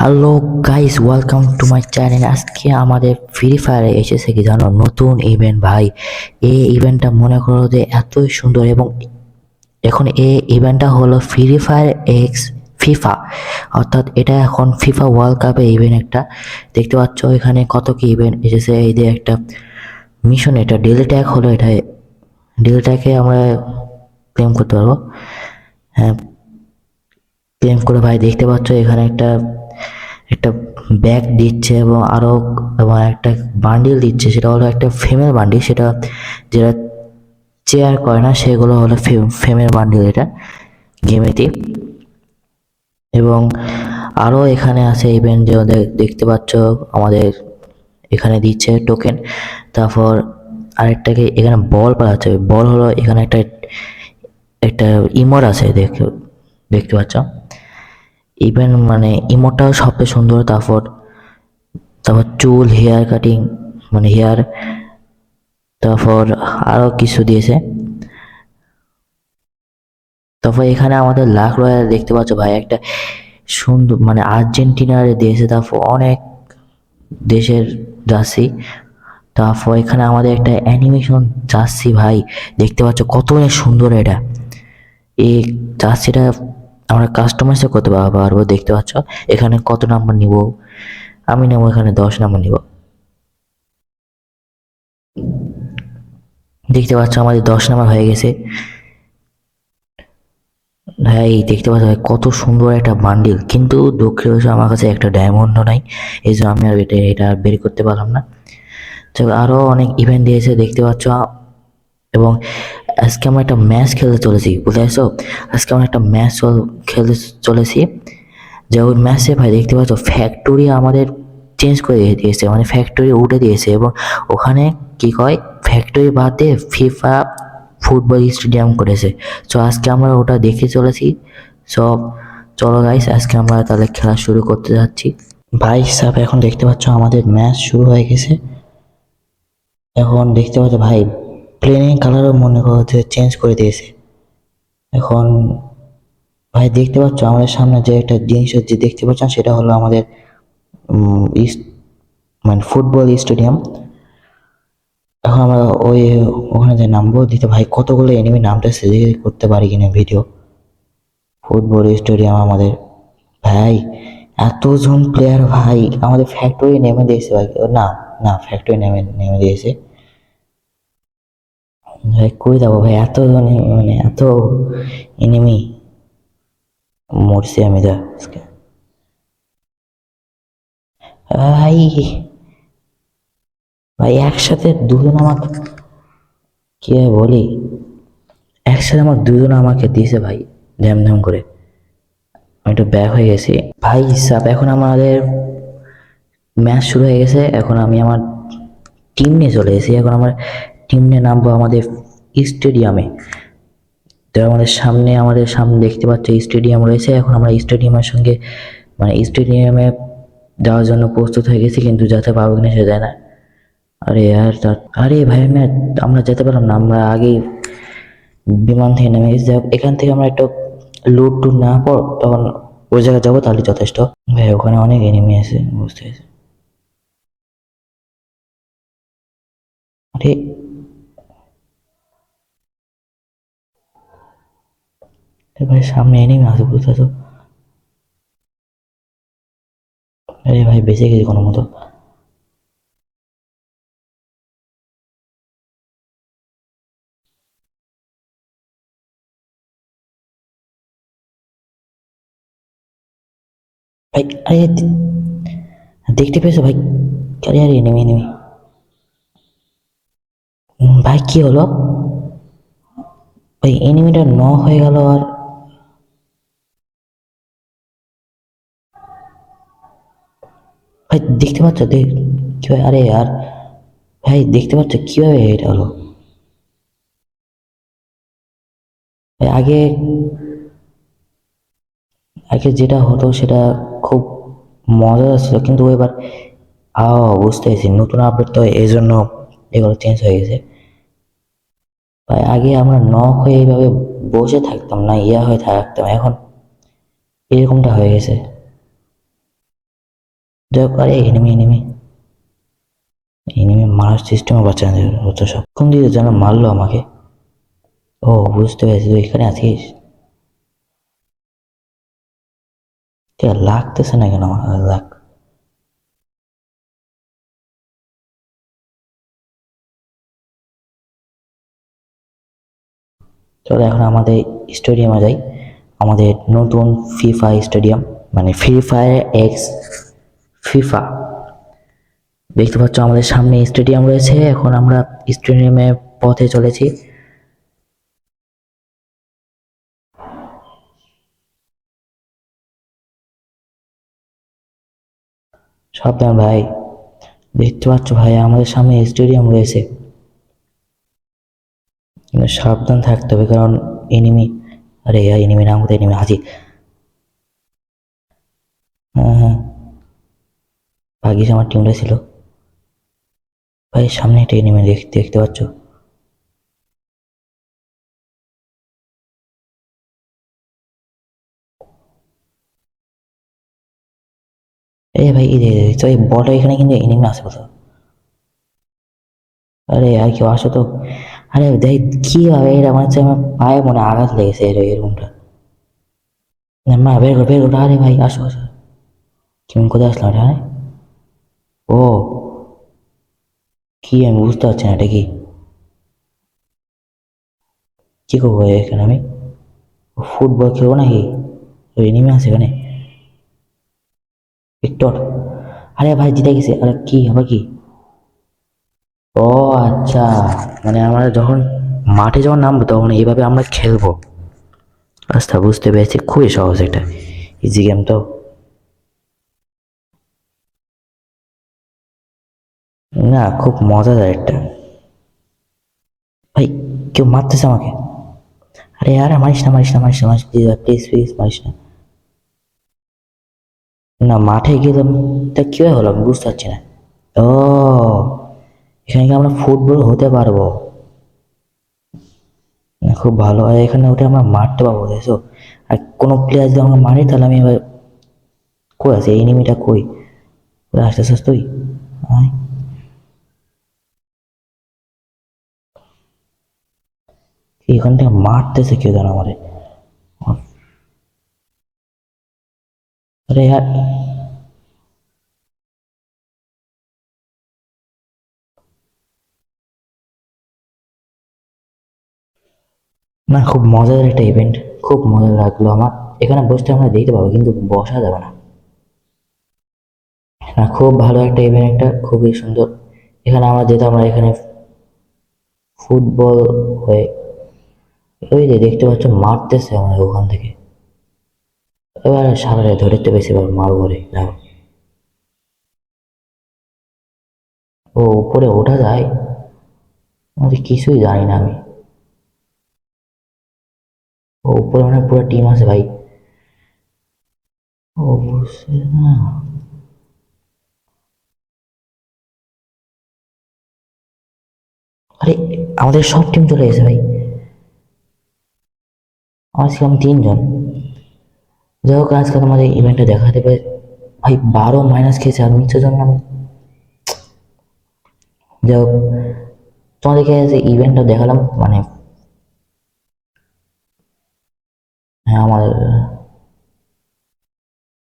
Hello guys, welcome to my channel. আজকে আমাদের free ফায়ারে এসেছে কি জানো, নতুন ইভেন্ট ভাই। এই ইভেন্টটা মনে করো যে এতই সুন্দর, এবং এখন এই ইভেন্টটা হলো ফ্রি ফায়ার এক্স ফিফা, অর্থাৎ এটা এখন ফিফা ওয়ার্ল্ড কাপের ইভেন্ট একটা। দেখতে পাচ্ছ এখানে কত কি ইভেন্ট এসেছে। এই যে একটা মিশন, এটা ডেলি ট্যাগ হলো, এটা ডেলি ট্যাগে আমরা ক্লেম করতে পারবো। হ্যাঁ, ক্লেম করে ভাই দেখতে পাচ্ছ এখানে একটা একটা ব্যাগ দিচ্ছে, এবং একটা বান্ডিল দিচ্ছে। সেটা হলো একটা ফেমের বান্ডিল, সেটা যেটা চেয়ার করে না সেগুলো হলো ফেমের বান্ডিল এটা গেমেতে। এবং আরও এখানে আছে ইভেন্ট, যে দেখতে পাচ্ছ আমাদের এখানে দিচ্ছে টোকেন। তারপর আরেকটাকে এখানে বল পাওয়া যাচ্ছে। বল হলো এখানে একটা একটা ইমোট আছে, দেখতে পাচ্ছ। ইভেন্ট মানে ইমোটটাও সবচেয়ে সুন্দর। তারপর তারপর চুল, হেয়ার কাটিং, মানে হেয়ার, তারপর আরো কিছু দিয়েছে। তারপর এখানে আমাদের লাখ রয়্যাল দেখতে পাচ্ছ ভাই, একটা সুন্দর মানে আর্জেন্টিনার দিয়েছে। তারপর অনেক দেশের জার্সি। তারপর এখানে আমাদের একটা অ্যানিমেশন জার্সি ভাই, দেখতে পাচ্ছ কত সুন্দর এটা। এই জার্সিটা আমরা কাস্টমাইজও করতে পারবো। দেখতে পাচ্ছ এখানে কত নাম্বার নিব, আমি নেবো এখানে 10 নাম্বার নিব। দেখতে পাচ্ছ আমাদের 10 নাম্বার হয়ে গেছে ভাই। দেখতে পাচ্ছ ভাই কত সুন্দর একটা বান্ডিল, কিন্তু দুঃখের আমার কাছে একটা ডায়মন্ডও নাই, এই জন্য আমি আর এটা আর বের করতে পারলাম না। তো আরো অনেক ইভেন্ট দিয়েছে দেখতে পাচ্ছ। এবং আজকে আমরা একটা ম্যাচ খেলতে চলেছি, বুঝতে পারছো। আজকে আমরা একটা ম্যাচ খেলতে চলেছি, যে ওই ম্যাচে ভাই দেখতে পাচ্ছ ফ্যাক্টরি আমাদের চেঞ্জ করে দিয়েছে, মানে ফ্যাক্টরি উঠে দিয়েছে। এবং ওখানে কি কয়, ফ্যাক্টরি বাদে ফিফা ফুটবল স্টেডিয়াম করেছে। তো আজকে আমরা ওটা দেখে চলেছি সব। চলো গাইস, আজকে আমরা তাহলে খেলা শুরু করতে যাচ্ছি। ভাই সাহেব, এখন দেখতে পাচ্ছ আমাদের ম্যাচ শুরু হয়ে গেছে। এখন দেখতে পাচ্ছ ভাই, প্লেনের কালারও মনে করছে চেঞ্জ করে দিয়েছে। এখন ভাই দেখতে পাচ্ছ আমাদের সামনে যে একটা জিনিস হচ্ছে, দেখতে পাচ্ছ সেটা হলো আমাদের মানে ফুটবল স্টেডিয়াম। এখন আমরা ওখানে যে নামবো দিতে ভাই, কতগুলো এনিমি নামতেছে, যে করতে পারি কিনা ভিডিও। ফুটবল স্টেডিয়াম আমাদের ভাই, এতজন প্লেয়ার ভাই, আমাদের ফ্যাক্টরি নেমে দিয়েছে ভাই। না না, ফ্যাক্টরি নেমে নেমে দিয়েছে ভাই। কই যাবো ভাই, এতজন মানে এত এনিমি, মরছি আমি যা আজকে ভাই। ভাই একসাথে দুজন আমাকে, কি আর বলি, একসাথে আমার দুজন আমাকে দিয়েছে ভাই, ধ্যাম ধ্যাম করে। আমি একটু ব্যাক হয়ে গেছি ভাই সাহেব। এখন আমাদের ম্যাচ শুরু হয়ে গেছে। এখন আমি আমার টিম নিয়ে চলে এসেছি। এখন আমরা টিম নিয়ে নামবো আমাদের স্টেডিয়ামে। তো আমাদের সামনে দেখতে পাচ্ছ স্টেডিয়াম রয়েছে। এখন আমরা স্টেডিয়ামের সঙ্গে মানে স্টেডিয়ামে যাওয়ার জন্য প্রস্তুত হয়ে গেছি, কিন্তু যেতে পারবো কিনা সে যায় না। আরে ভাই, আমরা যেতে পারলাম না, আমরা আগেই বিমান থেকে নেমে গেছি। যাই হোক, এখান থেকে আমরা একটা লুট টুট নেওয়ার পর তখন ওই জায়গায় যাবো, তাহলে যথেষ্ট। ভাই ওখানে অনেক এনিমি আছে, বুঝতে পেরেছি। আরে ভাই, সামনে এনিমি আছে, বুঝতেছো। আরে ভাই, বেঁচে গেছি কোনো মতো। ভাই আরে, দেখতে পেয়েছো ভাই? আরে আরে, এনিমি এনিমি। ভাই কি হলো ভাই, এনিমিটা হয়ে গেল। আর ভাই দেখতে পাচ্ছ কি ভাই, আরে আর ভাই দেখতে পাচ্ছ কিভাবে এটা হলো ভাই। আগে আগে যেটা হতো সেটা খুব মজা ছিল, কিন্তু এবার বুঝতে পেরেছি নতুন আপডেট তো, এই জন্য এগুলো চেঞ্জ হয়ে গেছে ভাই। আগে আমরা হয়ে এইভাবে বসে থাকতাম না, হয়ে থাকতাম, এখন এরকমটা হয়ে গেছে। যাই হোক, আরে এনিমি এনিমি এনিমি মারার সিস্টেমও বাচ্চা হতো সব। কোন দিকে যেন মারলো আমাকে। ও বুঝতে পেরেছি, তুই এখানে আছিস। লাগতেছে না কেন আমার? লাগ। চলো এখন আমাদের স্টেডিয়ামে যাই, আমাদের নতুন ফিফা স্টেডিয়াম, মানে ফ্রি ফায়ার এক্স ফিফা। দেখতে পাচ্ছ আমাদের সামনে স্টেডিয়াম রয়েছে, এখন আমরা স্টেডিয়ামের পথে চলেছি। সাবধান ভাই, দেখতে পাচ্ছ ভাই আমাদের সামনে স্টেডিয়াম রয়েছে, কিন্তু সাবধান থাকতে হবে কারণ এনিমি, আরে এনিমি না, আমাদের এনিমি হাজির। হ্যাঁ হ্যাঁ, ভাগ্যিস আমার টিমটা ছিল। ভাই সামনে একটা এনিমি দেখতে পাচ্ছ? এই ভাই এই বলটা এখানে কিন্তু এনিমি আছে কোথাও। আরে আর কেউ আসো তো। আরে দেখ কি হবে, এটা মনে হচ্ছে আমার পায়ে মনে হয় আঘাত লেগেছে এরকমটা। না মা, বের করো, আরে ভাই আসো আসো। তুমি কোথায় আসলাম এটা? ও, কি আমি বুঝতে পারছি না এটা কি। কি করবো এখানে আমি? ফুটবল খেলবো নাকি? ওই এনিমি আছে এখানে। ভিক্টর, আরে ভাই জিতে গেছে। আরে কি আবার কি? ও আচ্ছা, মানে আমরা যখন মাঠে যখন নামবো তখন এইভাবে আমরা খেলবো। আচ্ছা বুঝতে পেরেছি, খুবই সহজ, এটা ইজি গেম তো। না, খুব মজাদার একটা। ভাই কেউ মারতেছে আমাকে। আরে আরে মারিস না, প্লিজ প্লিজ মারিস না। না মাঠে গেলাম, তা কিভাবে হলো আমি বুঝতে পারছি না। ও, এখানে কি আমরা ফুটবল হতে পারবো? না, খুব ভালো, আর এখানে উঠে আমরা মারতে পারবো দেখছো। আর কোনো প্লেয়ার যদি আমাকে মারে তাহলে আমি এবার, কই আছে এনিমিটা কই? ওরা আসতেছিস তুই? আয়। এখান থেকে মারতেছে কেউ যেন আমারে। আরে यार, না খুব মজার একটা ইভেন্ট, খুব মজা লাগলো আমার। এখানে বসতে আমরা দেখতে পাবো কিন্তু বসা যাবে না। না খুব ভালো একটা ইভেন্ট, একটা খুবই সুন্দর। এখানে আমরা যেতাম, আমরা এখানে ফুটবল হয়ে, ওই যে দেখতে পাচ্ছ মারতেছে আমাদের ওখান থেকে। এবার সামনে ধরতে বেশি বার মারবো রে, যাও। ও উপরে ওঠা যায়? আমাদের কিছুই জানি না আমি। ও উপরে মানে পুরো টিম আছে ভাই। ও বুঝছে না। আরে আমাদের সব টিম চলে গেছে ভাই, আমার ছিলাম 3 জন। যাই হোক আজকে তোমাদের ইভেন্টে দেখা দেবে। ভাই 12 মাইনাস খেয়েছে আর নিচের জন্য আমি। যাই হোক, তোমাদেরকে যে ইভেন্টটা দেখালাম, মানে হ্যাঁ আমার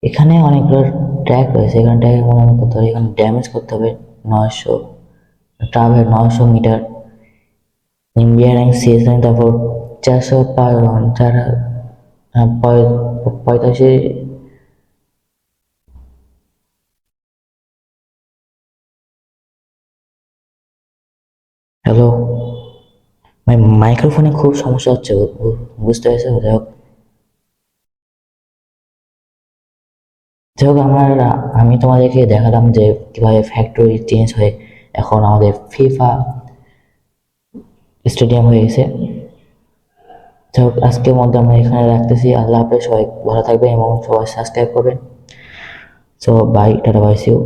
এখানে অনেকগুলো ট্র্যাক রয়েছে, এখানে ট্র্যাকের মতো করতে হবে, এখানে ড্যামেজ করতে হবে 900, travel 900 metre, India rank CS rank, তারপর 45। হ্যালো, ভাই মাইক্রোফোনে খুব সমস্যা হচ্ছে, বুঝতে পেরেছো? যাই হোক আমি তোমাদেরকে দেখালাম যে কিভাবে ফ্যাক্টরি চেঞ্জ হয়ে এখন আমাদের ফিফা স্টেডিয়াম হয়ে গেছে। যাই হোক আজকের মধ্যে আমরা এখানে রাখতেছি। আল্লাহ হাফেজ, সবাই ভালো থাকবেন এবং সবাই সাবস্ক্রাইব করবেন। সো বাই, টাটা, বাই, সি ইউ।